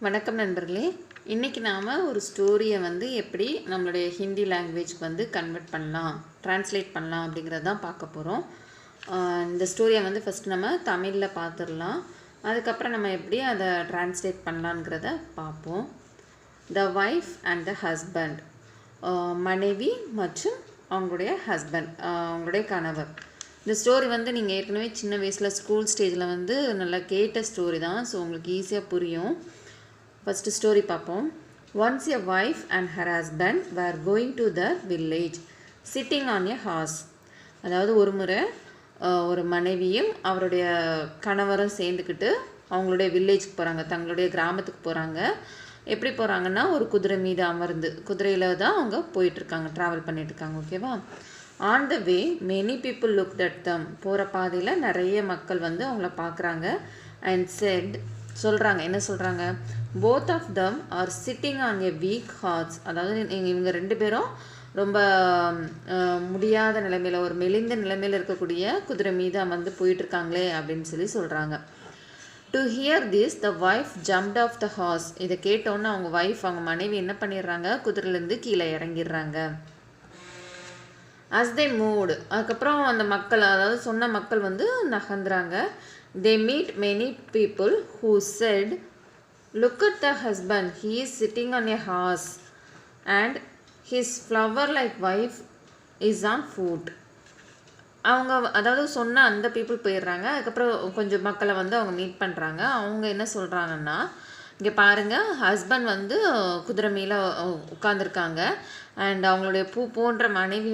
வணக்கம் நண்பர்களே. இன்றைக்கி நாம் ஒரு ஸ்டோரியை எப்படி நம்மளுடைய ஹிந்தி லாங்குவேஜ்க்கு கன்வெர்ட் பண்ணலாம், ட்ரான்ஸ்லேட் பண்ணலாம் அப்படிங்கிறது தான் பார்க்க போகிறோம். இந்த ஸ்டோரியை ஃபஸ்ட்டு நம்ம தமிழில் பார்த்துடலாம். அதுக்கப்புறம் நம்ம எப்படி அதை ட்ரான்ஸ்லேட் பண்ணலாங்கிறத பார்ப்போம். The wife and the husband, மனைவி மற்றும் அவங்களுடைய ஹஸ்பண்ட், அவங்களுடைய கணவர். இந்த ஸ்டோரி நீங்கள் ஏற்கனவே சின்ன வயசில் ஸ்கூல் ஸ்டேஜில் நல்லா கேட்ட ஸ்டோரி தான். ஸோ உங்களுக்கு ஈஸியாக புரியும். ஃபஸ்ட்டு ஸ்டோரி பார்ப்போம். Once a wife and her husband were going to the village sitting on a horse. அதாவது ஒரு முறை ஒரு மனைவியும் அவருடைய கணவரும் சேர்ந்துக்கிட்டு அவங்களுடைய வில்லேஜுக்கு போகிறாங்க, தங்களுடைய கிராமத்துக்கு போகிறாங்க. எப்படி போகிறாங்கன்னா, ஒரு குதிரை மீது அமர்ந்து, குதிரையில் தான் அவங்க போயிட்டுருக்காங்க, ட்ராவல் பண்ணிகிட்ருக்காங்க. ஓகேவா? On the way many people look at them. போகிற பாதையில் நிறைய மக்கள் அவங்கள பார்க்குறாங்க. அண்ட் செட், சொல்கிறாங்க, என்ன சொல்கிறாங்க? Both of them are sitting on a weak horse. அதாவது இவங்க ரெண்டு பேரும் ரொம்ப முடியாத நிலைமையில், ஒரு மெலிந்த நிலைமையில் இருக்கக்கூடிய குதிரை மீது அமர்ந்து போயிட்டுருக்காங்களே அப்படின்னு சொல்கிறாங்க. To hear this the wife jumped off the horse. இதை கேட்டோன்னு அவங்க ஒய்ஃப், அவங்க மனைவி என்ன பண்ணிடுறாங்க, குதிரையிலேருந்து கீழே இறங்கிடுறாங்க. அஸ் தே மூவ்டு, அதுக்கப்புறம் அந்த மக்கள், அதாவது சொன்ன மக்கள் நகர்ந்துறாங்க. They meet many people who said, look at the husband, he is sitting on a horse and his flower like wife is on foot. அவங்க, அதாவது சொன்ன அந்த பீப்புள் போயிடுறாங்க. அதுக்கப்புறம் கொஞ்சம் மக்களை அவங்க மீட் பண்ணுறாங்க. அவங்க என்ன சொல்கிறாங்கன்னா, இங்கே பாருங்கள், ஹஸ்பண்ட் குதிரை மேலே உட்காந்துருக்காங்க அண்ட் அவங்களுடைய பூ போன்ற மனைவி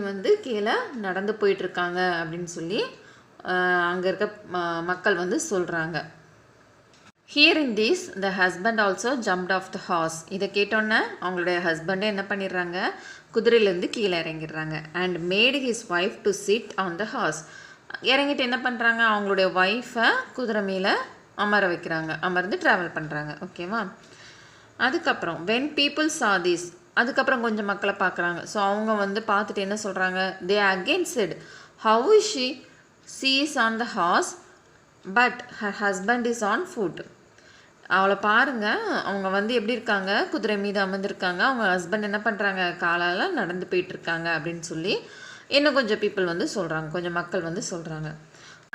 கீழே நடந்து போயிட்டுருக்காங்க அப்படின்னு சொல்லி அங்கே இருக்க மக்கள் சொல்கிறாங்க. Here in this the husband also jumped off the horse. இதை கேட்டோன்னே அவங்களுடைய ஹஸ்பண்டே என்ன பண்ணிடுறாங்க, குதிரையிலேருந்து கீழே இறங்கிடுறாங்க. And made his wife to sit on the horse. இறங்கிட்டு என்ன பண்ணுறாங்க, அவங்களுடைய ஒய்ஃபை குதிரை மேலே அமர வைக்கிறாங்க, அமர்ந்து ட்ராவல் பண்ணுறாங்க. ஓகேவா? அதுக்கப்புறம் வென் பீப்புள் சா திஸ், அதுக்கப்புறம் கொஞ்சம் மக்களை பார்க்குறாங்க. ஸோ அவங்க பார்த்துட்டு என்ன சொல்கிறாங்க, they again said, how is she is on the horse but her husband is on foot. அவளை பாருங்கள், அவங்க எப்படி இருக்காங்க, குதிரை மீது அமர்ந்திருக்காங்க, அவங்க ஹஸ்பண்ட் என்ன பண்ணுறாங்க, காலால் நடந்து போயிட்டுருக்காங்க அப்படின்னு சொல்லி இன்னும் கொஞ்சம் பீப்புள் சொல்கிறாங்க, கொஞ்சம் மக்கள் சொல்கிறாங்க.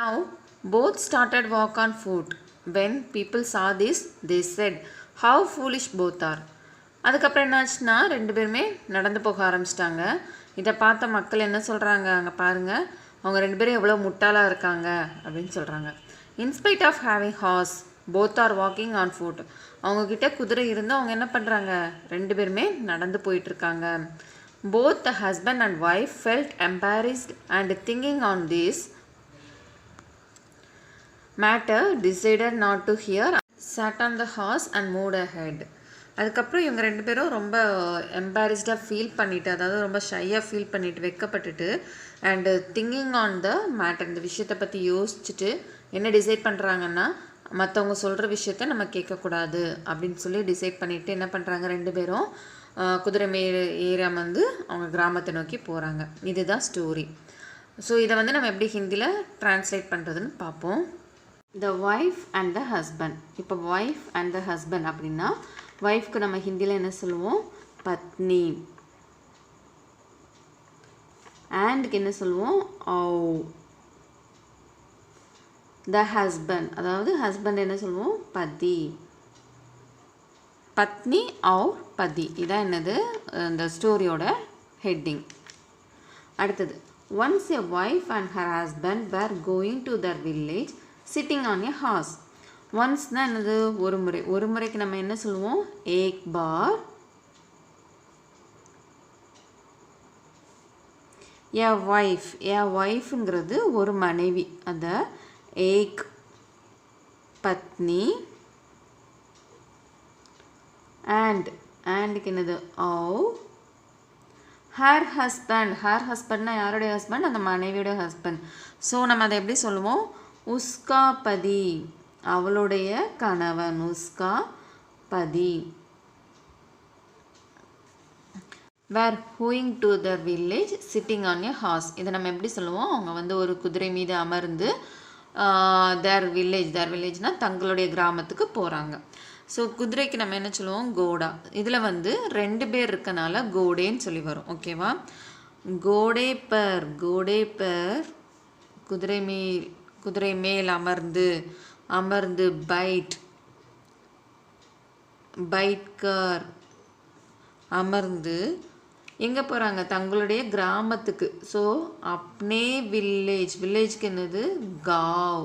Now both started walk on food. When people saw this they said, how foolish both are. அதுக்கப்புறம் என்னாச்சுன்னா ரெண்டு பேருமே நடந்து போக ஆரம்பிச்சிட்டாங்க. இதை பார்த்த மக்கள் என்ன சொல்கிறாங்க, அங்கே பாருங்கள், அவங்க ரெண்டு பேரும் எவ்வளோ முட்டாளாக இருக்காங்க அப்படின்னு சொல்கிறாங்க. In spite of having horse both are walking on foot. அவங்கக்கிட்ட குதிரை இருந்து அவங்க என்ன பண்ணுறாங்க, ரெண்டு பேருமே நடந்து போயிட்டுருக்காங்க. Both the husband and wife felt embarrassed and thinking on this matter decided not to hear, sat on the horse and moved ahead. அதுக்கப்புறம் இவங்க ரெண்டு பேரும் ரொம்ப எம்பாரஸ்டாக ஃபீல் பண்ணிவிட்டு, அதாவது ரொம்ப ஷையாக ஃபீல் பண்ணிவிட்டு, வெக்கப்பட்டுட்டு, and thinking on the matter, இந்த விஷயத்தை பற்றி யோசிச்சுட்டு என்ன டிசைட் பண்ணுறாங்கன்னா, மற்றவங்க சொல்கிற விஷயத்த நம்ம கேட்கக்கூடாது அப்படின்னு சொல்லி டிசைட் பண்ணிவிட்டு என்ன பண்ணுறாங்க, ரெண்டு பேரும் குதிரை மேலே ஏறி அமர்ந்து அவங்க கிராமத்தை நோக்கி போகிறாங்க. இதுதான் ஸ்டோரி. ஸோ இதை நம்ம எப்படி ஹிந்தியில் ட்ரான்ஸ்லேட் பண்ணுறதுன்னு பார்ப்போம். The wife and the husband. இப்போ ஒய்ஃப் அண்ட் த ஹஸ்பண்ட் அப்படின்னா, ஒய்ஃப்க்கு நம்ம ஹிந்தியில் என்ன சொல்லுவோம், பத்னி. அண்டுக்கு என்ன சொல்லுவோம், ஓ. த ஹஸ்பண்ட், அதாவது ஹஸ்பண்ட் என்ன சொல்லுவோம், பதி. பத்னி ஆர் பதி, இதான் என்னது இந்த ஸ்டோரியோட ஹெட்டிங். அடுத்தது, once a wife and her husband were going to their village sitting on a horse. ஒன்ஸ்னால் என்னது, ஒரு முறை. ஒரு முறைக்கு நம்ம என்ன சொல்லுவோம், ஏக் பார். எ ஒய்ஃப், எ ஒய்ஃப்ங்கிறது ஒரு மனைவி, அந்த ஏக் பத்னி. அண்டுக்கு என்னது, ஓ. ஹர் ஹஸ்பண்ட், ஹர் ஹஸ்பண்ட்னா யாருடைய ஹஸ்பண்ட், அந்த மனைவியோட ஹஸ்பண்ட். ஸோ நம்ம அதை எப்படி சொல்லுவோம், உஸ்கா பதி, அவளுடைய கணவன், உஸ்கா பதி. வேர் ஹூயிங் to the village sitting on a horse. இதை நம்ம எப்படி சொல்லுவோம், அவங்க ஒரு குதிரை மீது அமர்ந்து தேர் வில்லேஜ்னால் தங்களுடைய கிராமத்துக்கு போகிறாங்க. ஸோ குதிரைக்கு நம்ம என்ன சொல்லுவோம், கோடா. இதில் வந்து 2 பேர் இருக்கனால கோடேன்னு சொல்லி வரும். ஓகேவா? கோடே பர் குதிரை மேல் அமர்ந்து பைட் கர் அமர்ந்து எங்கே போகிறாங்க, தங்களுடைய கிராமத்துக்கு. ஸோ அப்னே வில்லேஜ்க்கு என்னது, गाँव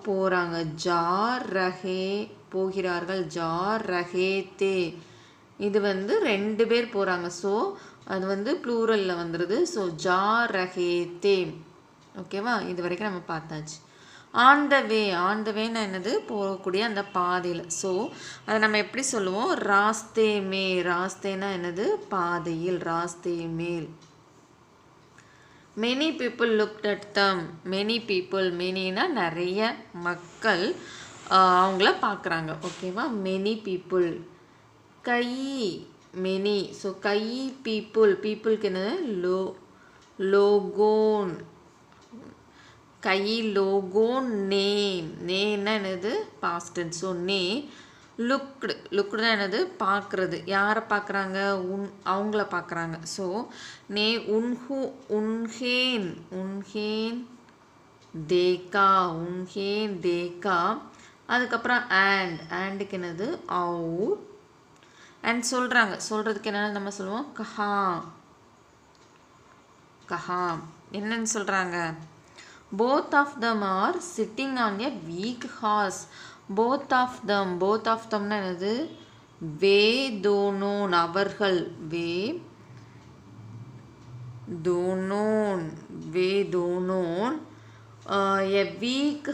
போகிறாங்க. ஜார் ரஹே போகிறார்கள். ஜார் ரஹே தே இது வந்து 2 பேர் போகிறாங்க. ஸோ அது வந்து ப்ளூரலில் வந்துடுது. ஸோ ஜார் ரஹே தே. ஓகேவா? இது வரைக்கும் நம்ம பார்த்தாச்சு. ஆன் த வேன்னா என்னது, போகக்கூடிய அந்த பாதையில். ஸோ அதை நம்ம எப்படி சொல்லுவோம், ராஸ்தேனா என்னது, பாதையில், ராஸ்தே மேல். மெனி பீப்புள் லுக்ட் அட் தம். மெனினா நிறைய மக்கள் அவங்கள பார்க்குறாங்க. ஓகேவா? Many people. மெனி. ஸோ பீப்புளுக்கு என்ன, லோகோன். லோகோன் நேன்னா என்னது, பாஸ்ட் டென்ஸ். ஸோ லுக்டுனா என்னது, பார்க்குறது. யாரை பார்க்குறாங்க, அவங்கள பார்க்குறாங்க. ஸோ உன்ஹேன் தேக்கா. அதுக்கப்புறம் ஆண்டுக்கு என்னது, அவுர். அண்ட் சொல்கிறதுக்கு என்னென்னு நம்ம சொல்லுவோம், கஹா. என்னன்னு சொல்கிறாங்க, both of them are sitting on a weak horse. both of them என்னது, வே தோனோன் அவர்கள், வே தோனோன் a weak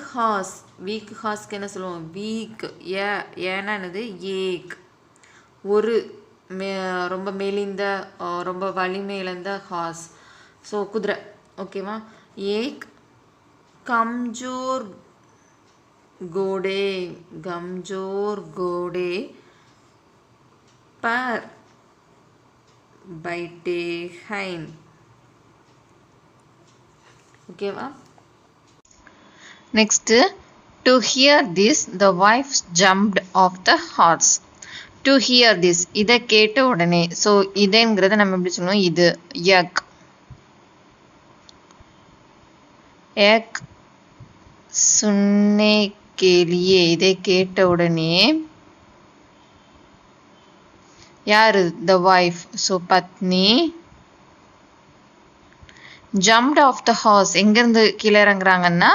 horseக்கு என்ன சொல்லுவோம், வீக். ஏன்னா என்னது, ஏக் ஒரு ரொம்ப மெலிந்த ரொம்ப வலிமை இழந்த ஹார்ஸ். ஸோ குதிரை. ஓகேவா? ஏக் கம்ஜோர் கோடே पर बैठे हैं. ஓகேவா? Next, to hear this, the wife jumped off the horse. To hear this, இதை கேட்ட உடனே. ஸோ இதுங்கிறத நம்ம எப்படி சொல்லணும், இது एक सुनने के लिए. இதை கேட்ட உடனே யாரு, the wife. ஸோ பத்னி. jumped off the horse. எங்கேருந்து கீழே இறங்குறாங்கன்னா,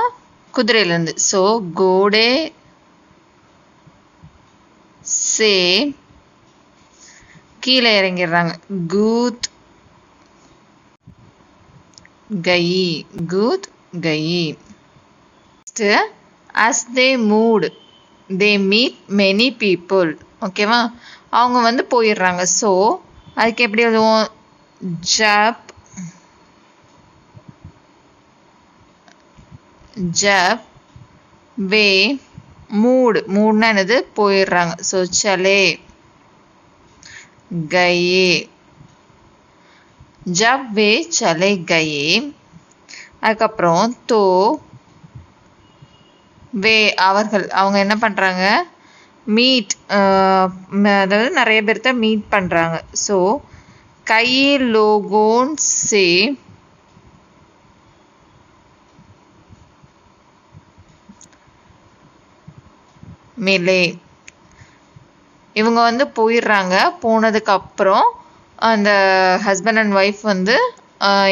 குதிரையிலேருந்து. ஸோ கோடே சே கீழே இறங்கிடுறாங்க. Guth கயி. as they moved they meet many people. ஓகேவா? அவங்க வந்து போயிடுறாங்க. ஸோ அதுக்கு எப்படி எழுதுவோம், ஜப் வே மூட்னா என்னது, போயிடுறாங்க. ஸோ சலே கயே. ஜப் வே சலே கயே. அதுக்கப்புறம் தோ வே அவங்க என்ன பண்ணுறாங்க, மீட் அதாவது நிறைய பேர்த்த மீட் பண்ணுறாங்க. ஸோ கை லோகோன் சே மிலே. இவங்க வந்து போயிடுறாங்க. போனதுக்கு அப்புறம் அந்த ஹஸ்பண்ட் அண்ட் ஒய்ஃப் வந்து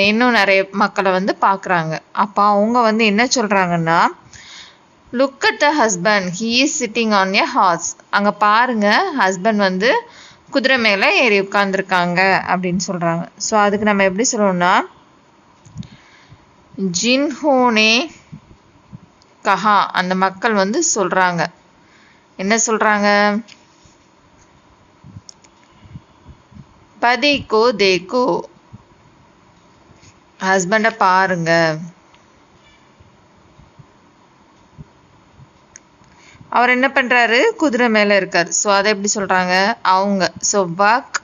இன்னும் நிறைய மக்களை வந்து பார்க்குறாங்க. அப்போ அவங்க வந்து என்ன சொல்கிறாங்கன்னா, look at the husband, he is sitting on a horse. அங்கே பாருங்க, ஹஸ்பண்ட் வந்து குதிரை மேலே ஏறி உட்காந்துருக்காங்க அப்படின்னு சொல்கிறாங்க. ஸோ அதுக்கு நம்ம எப்படி சொல்லணும்னா, ஜின்ஹோனே கஹா, அந்த மக்கள் வந்து சொல்கிறாங்க. என்ன சொல்கிறாங்க, பதிக்கோ தேக்கோ, ஹஸ்பண்டை பாருங்க. அவர் என்ன பண்ணுறாரு, குதிரை மேலே இருக்கார். ஸோ அதை எப்படி சொல்கிறாங்க அவங்க. ஸோ வக்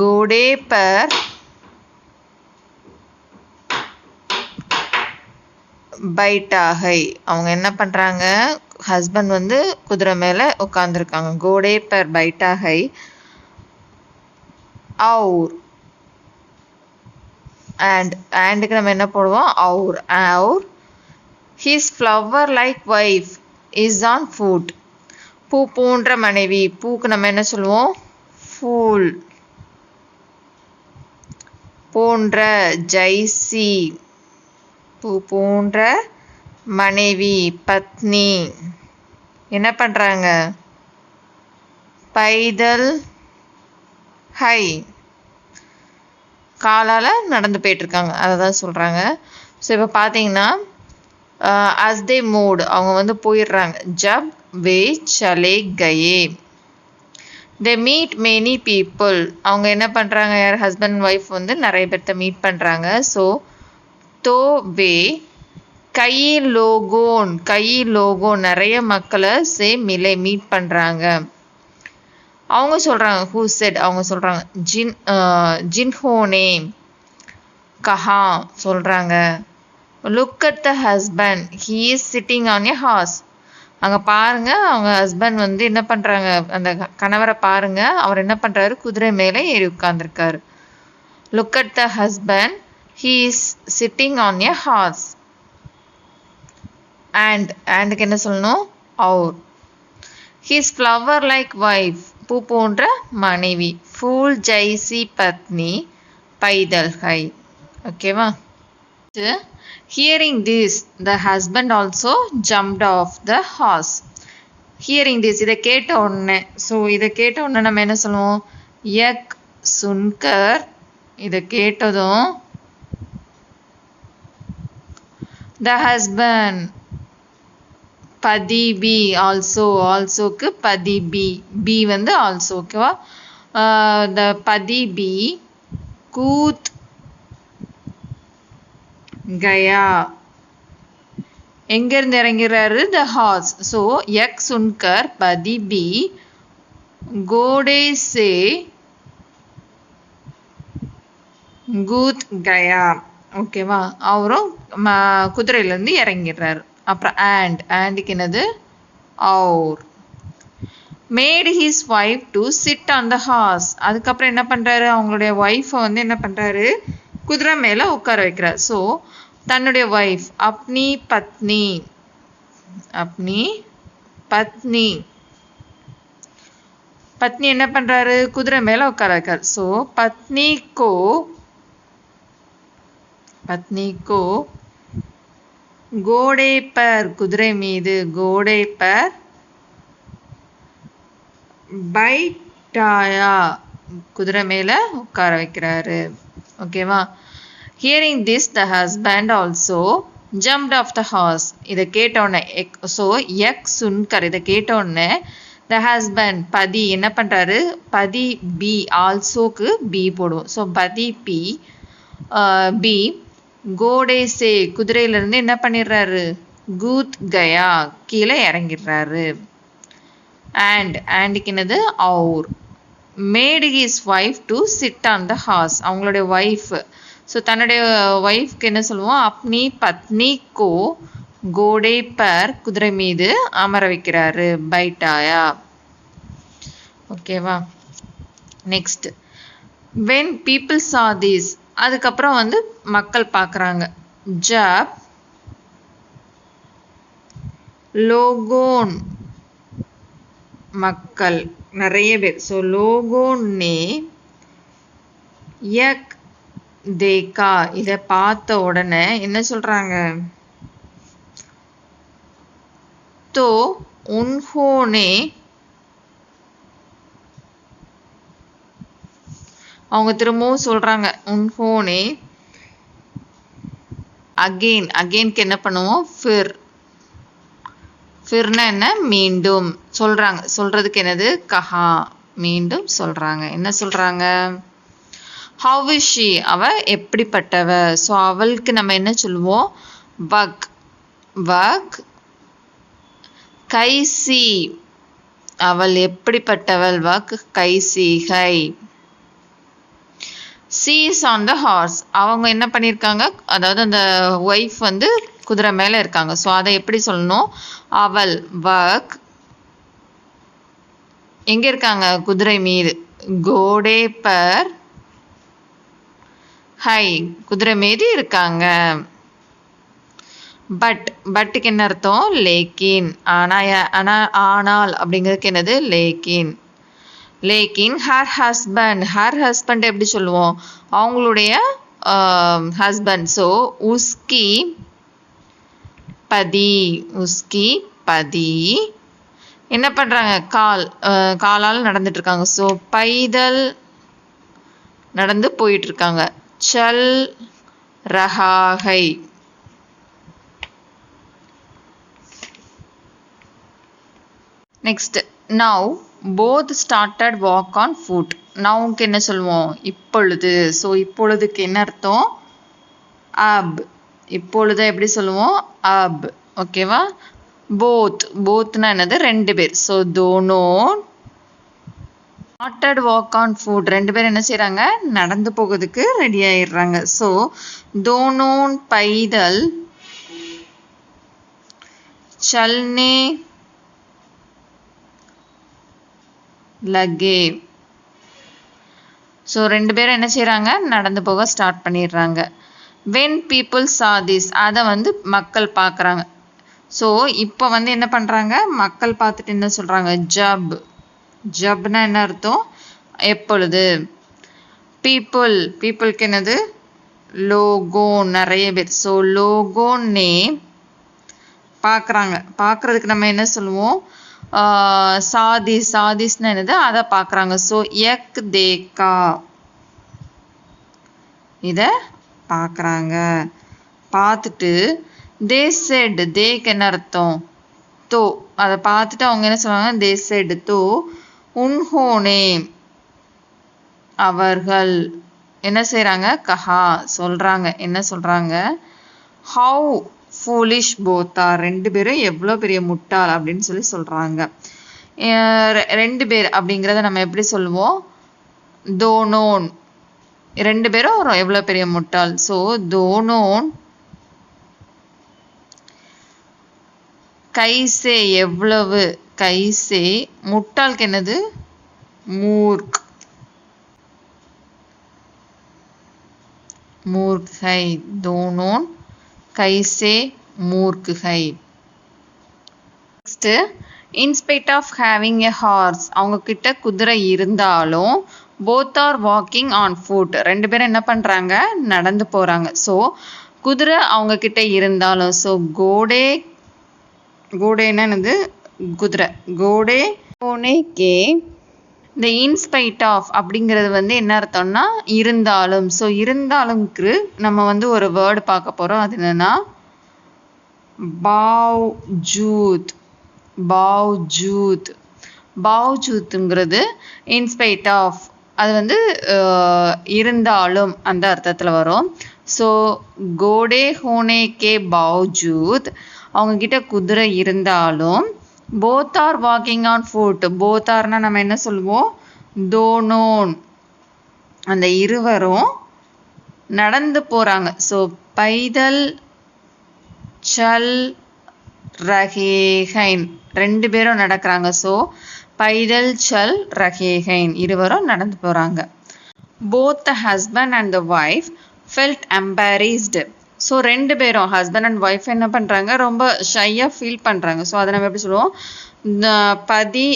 கோடே பர் பைட்டாகை. அவங்க என்ன பண்ணுறாங்க, ஹஸ்பண்ட் வந்து குதிரை மேலே உட்காந்துருக்காங்க. கோடே பர் பைட்டாகை அவுர். அண்டுக்கு நம்ம என்ன போடுவோம், அவுர். His flower like wife is on foot. பூ போன்ற மனைவி. பூக்கு நம்ம என்ன சொல்லுவோம், ஃபூல். போன்ற ஜைசி. பூ போன்ற மனைவி பத்னி என்ன பண்ணுறாங்க, பைதல் ஹை காலால் நடந்து போயிட்டுருக்காங்க, அதை தான் சொல்கிறாங்க. ஸோ இப்போ பார்த்தீங்கன்னா அஸ் தே மூட் அவங்க வந்து போயிடுறாங்க. ஜப் வே சலே கயே. They meet many people. அவங்க என்ன பண்ணுறாங்க, யார் ஹஸ்பண்ட் அண்ட் ஒய்ஃப் வந்து நிறைய பேர்த்த மீட் பண்ணுறாங்க. ஸோ தோ வே கை லோகோன் நிறைய மக்களை மிலே மீட் பண்ணுறாங்க. அவங்க சொல்கிறாங்க ஹூ செட், அவங்க சொல்கிறாங்க ஜின்ஹோனே கஹா சொல்கிறாங்க. Look at the husband he is sitting on a horse. அங்கே பாருங்க, அவங்க ஹஸ்பண்ட் வந்து என்ன பண்ணுறாங்க, அந்த கணவரை பாருங்க, அவர் என்ன பண்ணுறாரு, குதிரை மேலே ஏறி உட்கார்ந்துருக்காரு. Look at the husband he is sitting on a horse. அண்டுக்கு என்ன சொல்லணும், அவுர். ஹீஸ் ஃப்ளவர் லைக் வைஃப் பூ போன்ற மனைவி. ஃபூல் ஜைசி பத்னி பைதல் ஹை. ஓகேவா. Hearing this, the husband also jumped off the horse. Hearing this, இதை கேட்ட உடனே, ஸோ இதை கேட்ட உடனே நம்ம என்ன சொல்லுவோம், யக் சுன்கர். இதை கேட்டதும் the husband பதி பி ஆல்சோக்கு பதி பி வந்து ஆல்சோ. ஓகேவா. the பதி பி கூத் கயா. எங்கேருந்து இறங்கிறாரு, த ஹார்ஸ். ஸோ யக் சுன்கர் பதி பி கோடே சே கூத் கயா. ஓகேவா. அவரும் குதிரையிலேருந்து இறங்கிடுறாரு. அப்புறம் அண்டுக்கு என்னது, அவுர். Made his wife to sit on the horse. அதுக்கப்புறம் என்ன பண்ணுறாரு, அவங்களுடைய ஒய்ஃபை வந்து என்ன பண்ணுறாரு, குதிரை மேலே உட்கார வைக்கிறார். ஸோ தன்னுடைய ஒய்ஃப் அப்னி பத்னி என்ன பண்ணுறாரு, குதிரை மேலே உட்கார வைக்கிறார். ஸோ பத்னிக்கோ கோடே பர் குதிரை மீது, கோடே பர் பைட்டாயா குதிரை மேலே உட்கார வைக்கிறாரு. ஓகேவா. Hearing this the husband also jumped off the horse. இதை கேட்டோடனே, ஸோ யக் சுன்கர் இதை கேட்டோடனே த ஹஸ்பண்ட் பதி என்ன பண்ணுறாரு, பதி பி ஆல்சோக்கு பி போடுவோம். ஸோ பதி பி கோடே சே குதிரையிலேருந்து என்ன பண்ணிடுறாரு, கூத் கயா கீழே இறங்கிடுறாரு. அண்டுக்கு என்னது, அவுர். Made his wife to sit on the horse. அவங்களுடைய ஒய்ஃப், ஸோ தன்னுடைய ஒய்ஃப்க்கு என்ன சொல்லுவோம், அப்னி பத்னி கோ கோடே பர் குதிரை மீது அமர வைக்கிறாரு, பைட்டாயா. ஓகேவா. Next when people saw this. அதுக்கப்புறம் வந்து மக்கள் பார்க்குறாங்க. ஜப் லோகோன் மக்கள் நிறைய பேர். ஸோ லோகோன்னே யக் தேக்கா இதை பார்த்த உடனே என்ன சொல்றாங்க, தோ உன்ஹோனே அவங்க திரும்பவும் சொல்றாங்க, உன்ஹோனே அகெயின்க்கு என்ன பண்ணுவோம், ஃபிர்னா என்ன, மீண்டும் சொல்றாங்க. சொல்றதுக்கு என்னது, கஹா மீண்டும் சொல்றாங்க. என்ன சொல்றாங்க, ஹவ் இஸ் ஷி அவ எப்படிப்பட்டவ. ஸோ அவளுக்கு நம்ம என்ன சொல்லுவோம், வக் கைசி அவள் எப்படிப்பட்டவள், வக் கைசி ஹை. She is on the horse அவங்க என்ன பண்ணியிருக்காங்க, அதாவது அந்த ஒய்ஃப் வந்து குதிரை மேலே இருக்காங்க. ஸோ அதை எப்படி சொல்லணும்? அவள் ஒர்க் எங்கே இருக்காங்க? குதிரை மீது. கோடே பர் ஹை குதிரை மீது இருக்காங்க. பட்டுக்கு என்ன அர்த்தம்? லேக்கின். ஆனால் அப்படிங்கிறதுக்கு என்னது? லேக்கின். ஹர் ஹஸ்பண்ட் எப்படி சொல்லுவோம்? அவங்களுடைய ஹஸ்பண்ட். ஸோ உஸ்கி பதி என்ன பண்ணுறாங்க? காலால் நடந்துட்டு இருக்காங்க. ஸோ பைதல் நடந்து போயிட்டு இருக்காங்க. சல் ரஹாகை. Next now both started walk on foot. நவுக்கு என்ன சொல்லுவோம்? இப்பொழுது. ஸோ இப்பொழுதுக்கு என்ன அர்த்தம்? அப். இப்பொழுது எப்படி சொல்லுவோம்? அப். ஓகேவா? போத்னா என்னது? ரெண்டு பேர். ஸோ தோனோ ஸ்டார்டட் வாக் ஆன் ஃபுட். ரெண்டு பேர் என்ன செய்கிறாங்க? நடந்து போகிறதுக்கு ரெடி ஆயிடுறாங்க. ஸோ தோனோன் பைதல் சல்னே லகே. ஸோ ரெண்டு பேரும் என்ன செய்கிறாங்க? நடந்து போக ஸ்டார்ட் பண்ணிடுறாங்க. வென் பீப்புள் சா திஸ், அதை வந்து மக்கள் பார்க்குறாங்க. ஸோ இப்போ வந்து என்ன பண்ணுறாங்க? மக்கள் பார்த்துட்டு என்ன சொல்கிறாங்க? ஜப்னா என்ன அர்த்தம்? எப்பொழுது. பீப்புளுக்கு என்னது? லோகோ, நிறைய பேர். ஸோ லோகோ நே பார்க்குறாங்க. பார்க்குறதுக்கு நம்ம என்ன சொல்லுவோம்? சாதிஸ்னா என்னது? அதை பார்க்குறாங்க. ஸோ எக் தேக்கா இதை பார்க்குறாங்க. பார்த்துட்டு தே செட், தேக்கு என்ன அர்த்தம்? தோ. அதை பார்த்துட்டு அவங்க என்ன சொல்லுவாங்க? தே செட் தோ உன்ஹோனே அவர்கள் என்ன செய்கிறாங்க? கஹா சொல்கிறாங்க. என்ன சொல்கிறாங்க? ஹவு ஃபூலிஷ் போத்தா, ரெண்டு பேரும் எவ்வளோ பெரிய முட்டாள் அப்படின்னு சொல்லி சொல்கிறாங்க. ரெண்டு பேர் அப்படிங்கிறத நம்ம எப்படி சொல்லுவோம்? தோனோன். ரெண்டு பேரும் எவ்வளோ பெரிய முட்டாள். ஸோ தோனோன் கைசே எவ்வளவு. கைசே முட்டாளுக்கு என்னது? மூர்க் ஹை. தோனோன் கைசே மூர்க் ஹை. Next in spite of having a horse, அவங்க கிட்ட குதிரை இருந்தாலும் both are walking on foot, ரெண்டு பேரும் என்ன பண்ணுறாங்க? நடந்து போகிறாங்க. ஸோ குதிரை அவங்க கிட்ட இருந்தாலும், ஸோ கோடேன்னா என்னது? குதிரை. கோனே கே. இந்த இன்ஸ்பைட் ஆஃப் அப்படிங்கிறது வந்து என்ன அர்த்தம்னா இருந்தாலும். ஸோ இருந்தாலும்க்கு நம்ம வந்து ஒரு வேர்டு பார்க்க போகிறோம். அது என்னன்னா பாவ்ஜூத்துங்கிறது இன்ஸ்பைட் ஆஃப். அது வந்து இருந்தாலும் அந்த அர்த்தத்தில் வரும். ஸோ கோடே ஹோனே கே பாவ்ஜூத், அவங்கக்கிட்ட குதிரை இருந்தாலும் both are walking on foot. Both ஆர்னா நம்ம என்ன சொல்லுவோம்? தோனோன், அந்த இருவரும் நடந்து போகிறாங்க. ஸோ பைதல் சல் ரஹேகைன், ரெண்டு பேரும் நடக்கிறாங்க. ஸோ பைதல் சல் ரஹேகைன், இருவரும் நடந்து போகிறாங்க. Both the husband and the wife felt embarrassed. So ரெண்டு பேரும் ஹஸ்பண்ட் அண்ட் ஒய்ஃப் என்ன பண்ணுறாங்க? ரொம்ப ஷையாக ஃபீல் பண்ணுறாங்க. ஸோ அதை நம்ம எப்படி சொல்லுவோம்? பதி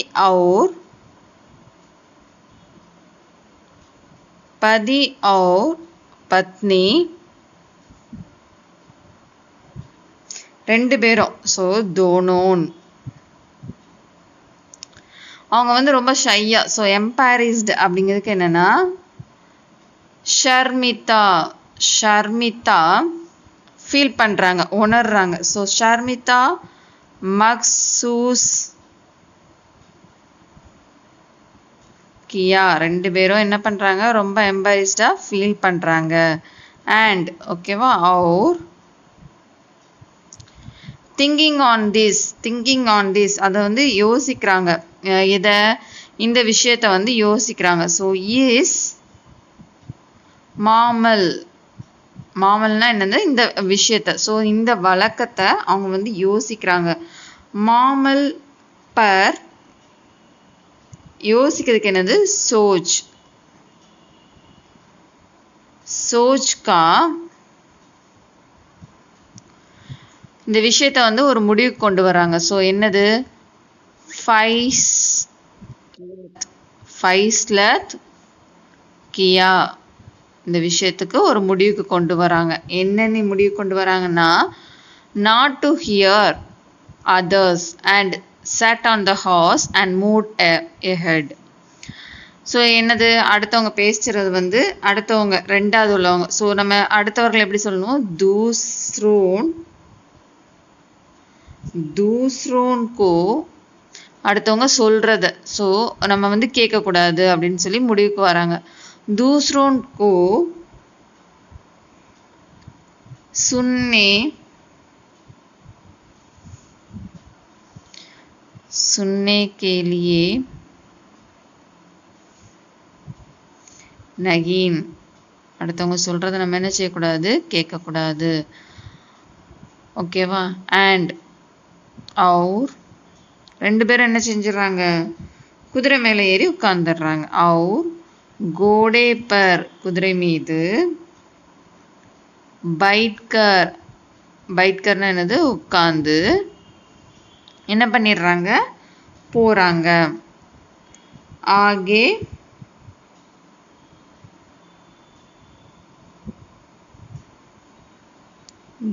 அவுர் பத்னி, ரெண்டு பேரும். ஸோ தோனோன் அவங்க வந்து ரொம்ப ஷையாக. ஸோ எம்பாரஸ்டு அப்படிங்கிறதுக்கு என்னென்னா ஷர்மிதா ஃபீல் பண்ணுறாங்க, உணர்றாங்க. ஸோ ஷர்மிதா மக்சூஸ் கியா, ரெண்டு பேரும் என்ன பண்ணுறாங்க? ரொம்ப எம்பாரஸ்டாக ஃபீல் பண்ணுறாங்க. அண்ட் ஓகேவா, அவுர் திங்கிங் ஆன் திஸ் அதை வந்து யோசிக்கிறாங்க. இதை இந்த விஷயத்தை வந்து யோசிக்கிறாங்க. ஸோ இஸ் மாமல் மாமல்னா என்னது, இந்த விஷயத்த. ஸோ இந்த வழக்கத்தை அவங்க வந்து யோசிக்கிறாங்க. மாமல் பர் யோசிக்கிறதுக்கு என்னது, சோச். சோச்கா இந்த விஷயத்த வந்து ஒரு முடிவுக்கு கொண்டு வராங்க. ஸோ என்னது, ஃபைஸ்லத் கியா இந்த விஷயத்துக்கு ஒரு முடிவுக்கு கொண்டு வராங்க. என்னென்ன முடிவு கொண்டு வராங்கன்னா, not to hear others and sat on the horse and moved ahead. So என்னது, அடுத்தவங்க பேசுறது வந்து அடுத்தவங்க ரெண்டாவது உள்ளவங்க. ஸோ நம்ம அடுத்தவர்கள் எப்படி சொல்லணும், தூஸ்ரோன்கோ அடுத்தவங்க சொல்றத. ஸோ நம்ம வந்து கேட்கக்கூடாது அப்படின்னு சொல்லி முடிவுக்கு வராங்க. தூஸ்ரோன்கோ सुनने के लिए நகீன் அடுத்தவங்க சொல்றதை நம்ம என்ன செய்யக்கூடாது, கேட்கக்கூடாது. ஓகேவா. அண்ட் और ரெண்டு பேரும் என்ன செஞ்சிடறாங்க, குதிரை மேலே ஏறி உட்கார்ந்துடுறாங்க. और घोड़े पर குதிரை மீது बैठकर என்னது, உட்கார்ந்து என்ன பண்ணிடுறாங்க, போறாங்க. ஆகே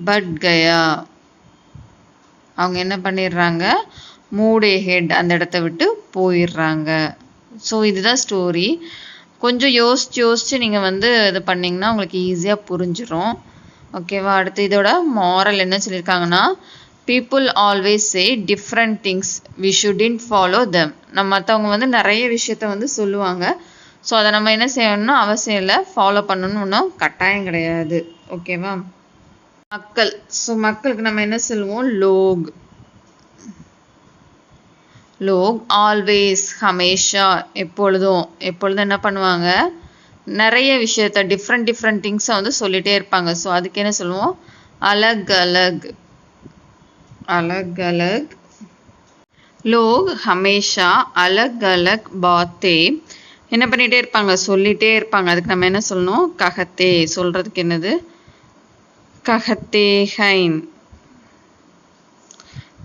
பட் கயா அவங்க என்ன பண்ணிடுறாங்க, மூடே ஹெட் அந்த இடத்த விட்டு போயிடுறாங்க. ஸோ இதுதான் ஸ்டோரி. கொஞ்சம் யோசிச்சு நீங்கள் வந்து இது பண்ணிங்கன்னா உங்களுக்கு ஈஸியாக புரிஞ்சிடும். ஓகேவா. அடுத்து இதோட மாரல் என்ன சொல்லியிருக்காங்கன்னா, people always say different things, we shouldn't follow them. நம்ம மற்றவங்க வந்து நிறைய விஷயத்த வந்து சொல்லுவாங்க. ஸோ அதை நம்ம என்ன செய்யணும்னா அவசியம் இல்லை, ஃபாலோ பண்ணணும்னு ஒன்றும் கட்டாயம் கிடையாது. ஓகேவா. மக்கள். ஸோ மக்களுக்கு நம்ம என்ன சொல்லுவோம், லோக் ஆல்வேஸ் ஹமேஷா எப்பொழுதும் என்ன பண்ணுவாங்க, நிறைய விஷயத்த டிஃப்ரெண்ட் திங்ஸை வந்து சொல்லிகிட்டே இருப்பாங்க. ஸோ அதுக்கு என்ன சொல்லுவோம், அலக் அலக். லோக் ஹமேஷா அலக் அலக் பாத்தே என்ன பண்ணிகிட்டே இருப்பாங்க, சொல்லிகிட்டே இருப்பாங்க. அதுக்கு நம்ம என்ன சொல்லணும், கஹத்தே. சொல்கிறதுக்கு என்னது, கஹத்தே ஹைன்.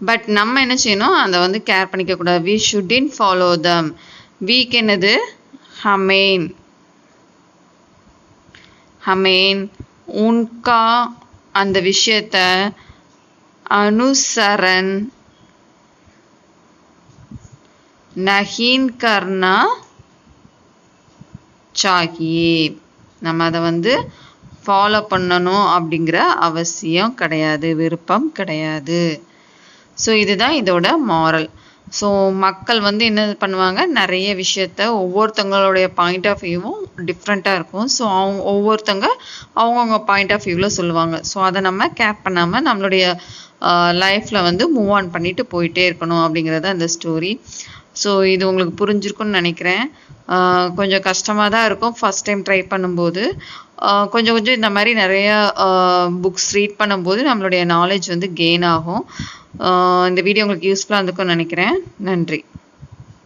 பட் நம்ம என்ன செய்யணும், அதை வந்து கேர் பண்ணிக்க கூடாது. We shouldn't follow them. வீக் என்னது, ஹமேன். உன்கா அந்த விஷயத்த, அனுசரன் நஹீன் கர்னா சாகியே. நம்ம அதை வந்து ஃபாலோ பண்ணணும் அப்படிங்கிற அவசியம் கிடையாது, விருப்பம் கிடையாது. ஸோ இதுதான் இதோட மாரல். ஸோ மக்கள் வந்து என்ன பண்ணுவாங்க, நிறைய விஷயத்த ஒவ்வொருத்தங்களுடைய பாயிண்ட் ஆஃப் வியூவும் டிஃப்ரெண்ட்டாக இருக்கும். ஸோ ஒவ்வொருத்தங்க அவங்கவுங்க பாயிண்ட் ஆஃப் வியூவில் சொல்லுவாங்க. ஸோ அதை நம்ம கேர் பண்ணாமல் நம்மளுடைய லைஃப்பில் வந்து மூவ் ஆன் பண்ணிட்டு போயிட்டே இருக்கணும் அப்படிங்கிறது அந்த ஸ்டோரி. ஸோ இது உங்களுக்கு புரிஞ்சிருக்குன்னு நினைக்கிறேன். கொஞ்சம் கஷ்டமாக தான் இருக்கும் ஃபஸ்ட் டைம் ட்ரை பண்ணும்போது. கொஞ்சம் இந்த மாதிரி நிறைய புக்ஸ் ரீட் பண்ணும்போது நம்மளுடைய நாலேஜ் வந்து கெயின் ஆகும். இந்த வீடியோ உங்களுக்கு யூஸ்ஃபுல்லாக இருந்திருக்கும்னு நினைக்கிறேன். நன்றி.